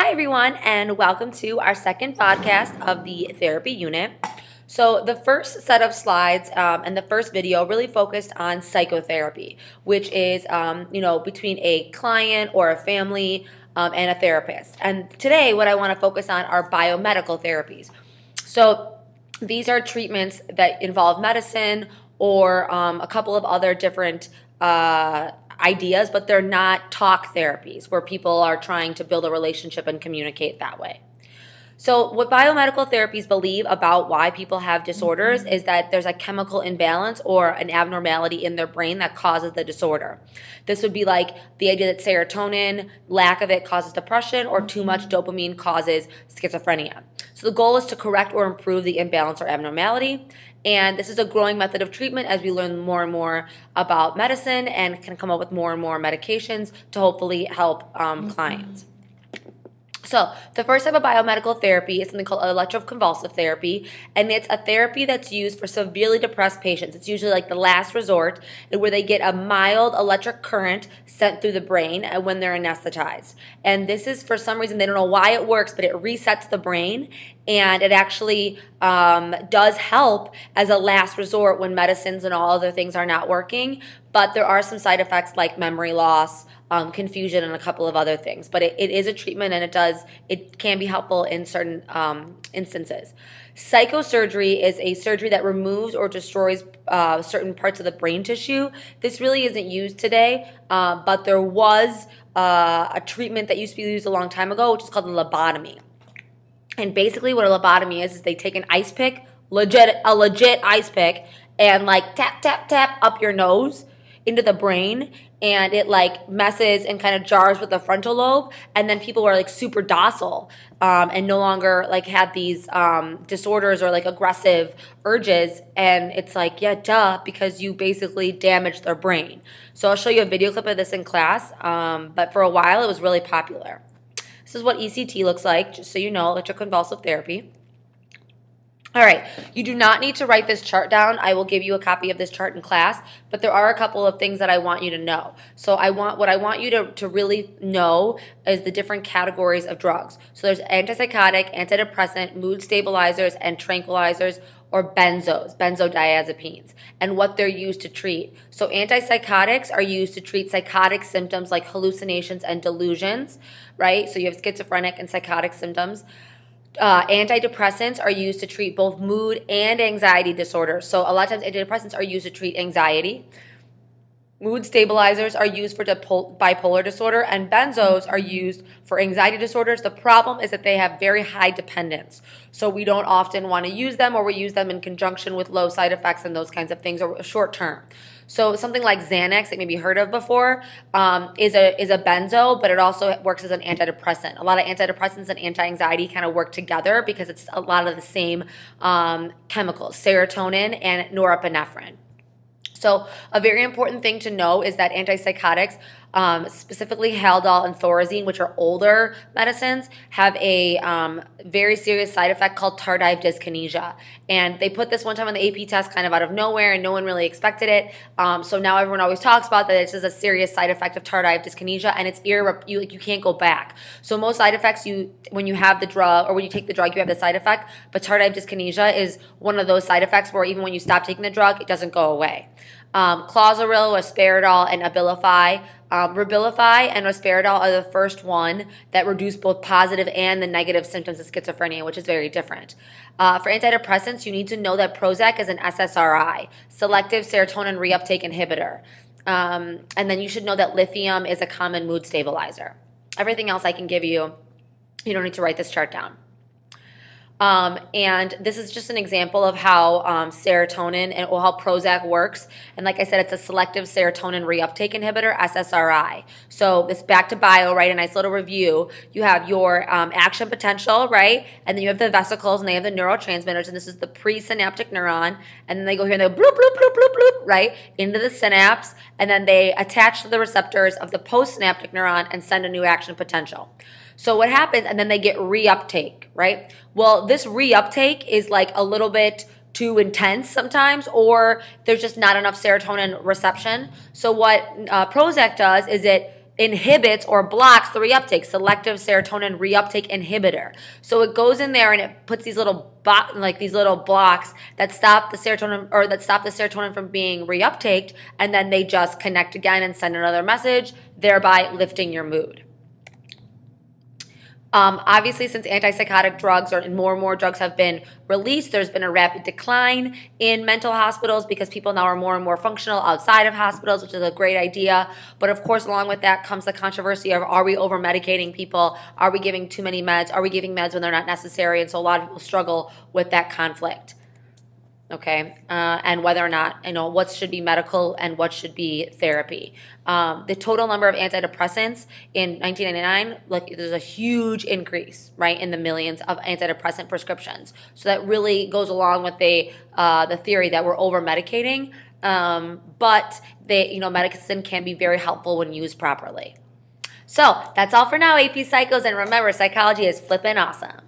Hi, everyone, and welcome to our second podcast of the therapy unit. So the first set of slides and the first video really focused on psychotherapy, which is, between a client or a family and a therapist. And today what I want to focus on are biomedical therapies. So these are treatments that involve medicine or a couple of other different ideas, but they're not talk therapies where people are trying to build a relationship and communicate that way. So what biomedical therapies believe about why people have disorders is that there's a chemical imbalance or an abnormality in their brain that causes the disorder. This would be like the idea that serotonin, lack of it causes depression, or too much dopamine causes schizophrenia. So the goal is to correct or improve the imbalance or abnormality. And this is a growing method of treatment as we learn more and more about medicine and can come up with more and more medications to hopefully help clients. So the first type of biomedical therapy is something called electroconvulsive therapy, and it's a therapy that's used for severely depressed patients. It's usually like the last resort where they get a mild electric current sent through the brain when they're anesthetized. And this is, for some reason, they don't know why it works, but it resets the brain, and it actually does help as a last resort when medicines and all other things are not working. But there are some side effects like memory loss, confusion, and a couple of other things. But it is a treatment, and it can be helpful in certain instances. Psychosurgery is a surgery that removes or destroys certain parts of the brain tissue. This really isn't used today, but there was a treatment that used to be used a long time ago, which is called a lobotomy. And basically what a lobotomy is they take an ice pick, a legit ice pick, and like tap, tap, tap up your nose into the brain, and it like messes and kind of jars with the frontal lobe, and then people were like super docile and no longer like had these disorders or like aggressive urges. And it's like, yeah, duh, because you basically damaged their brain. So I'll show you a video clip of this in class, but for a while it was really popular. This is what ECT looks like, just so you know, electroconvulsive therapy. All right, you do not need to write this chart down. I will give you a copy of this chart in class, but there are a couple of things that I want you to know. So what I want you to really know is the different categories of drugs. So there's antipsychotic, antidepressant, mood stabilizers, and tranquilizers, or benzodiazepines, and what they're used to treat. So antipsychotics are used to treat psychotic symptoms like hallucinations and delusions, right? So you have schizophrenic and psychotic symptoms. Antidepressants are used to treat both mood and anxiety disorders. So a lot of times antidepressants are used to treat anxiety. Mood stabilizers are used for bipolar disorder, and benzos are used for anxiety disorders. The problem is that they have very high dependence. So we don't often want to use them, or we use them in conjunction with low side effects and those kinds of things, or short term. So something like Xanax that maybe heard of before is a benzo, but it also works as an antidepressant. A lot of antidepressants and anti-anxiety kind of work together because it's a lot of the same chemicals, serotonin and norepinephrine. So a very important thing to know is that antipsychotics, specifically Haldol and Thorazine, which are older medicines, have a very serious side effect called tardive dyskinesia. And they put this one time on the AP test kind of out of nowhere, and no one really expected it. So now everyone always talks about that this is a serious side effect of tardive dyskinesia, and it's you can't go back. So most side effects, when you have the drug, or when you take the drug, you have the side effect. But tardive dyskinesia is one of those side effects where even when you stop taking the drug, it doesn't go away. Clozaril, risperidol, and Abilify. Abilify and risperidol are the first one that reduce both positive and the negative symptoms of schizophrenia, which is very different. For antidepressants, you need to know that Prozac is an SSRI, selective serotonin reuptake inhibitor. And then you should know that lithium is a common mood stabilizer. Everything else I can give you, you don't need to write this chart down. And this is just an example of how serotonin and how Prozac works. And like I said, it's a selective serotonin reuptake inhibitor, SSRI. So this back to bio, right? A nice little review. You have your action potential, right? And then you have the vesicles, and they have the neurotransmitters. And this is the presynaptic neuron. And then they go here and they go bloop, bloop, bloop, bloop, bloop, right? Into the synapse. And then they attach to the receptors of the postsynaptic neuron and send a new action potential. So what happens, and then they get reuptake, right? Well, this reuptake is like a little bit too intense sometimes, or there's just not enough serotonin reception. So what Prozac does is it inhibits or blocks the reuptake, selective serotonin reuptake inhibitor. So it goes in there and it puts these little blocks that stop the serotonin from being reuptaked, and then they just connect again and send another message, thereby lifting your mood. Obviously, since antipsychotic drugs and more drugs have been released, there's been a rapid decline in mental hospitals because people now are more and more functional outside of hospitals, which is a great idea. But of course, along with that comes the controversy of, are we over-medicating people? Are we giving too many meds? Are we giving meds when they're not necessary? And so a lot of people struggle with that conflict. Okay, and whether or not, what should be medical and what should be therapy. The total number of antidepressants in 1999, there's a huge increase, right, in the millions of antidepressant prescriptions. So that really goes along with the theory that we're over-medicating, but medicine can be very helpful when used properly. So that's all for now, AP Psychos, and remember, psychology is flippin' awesome.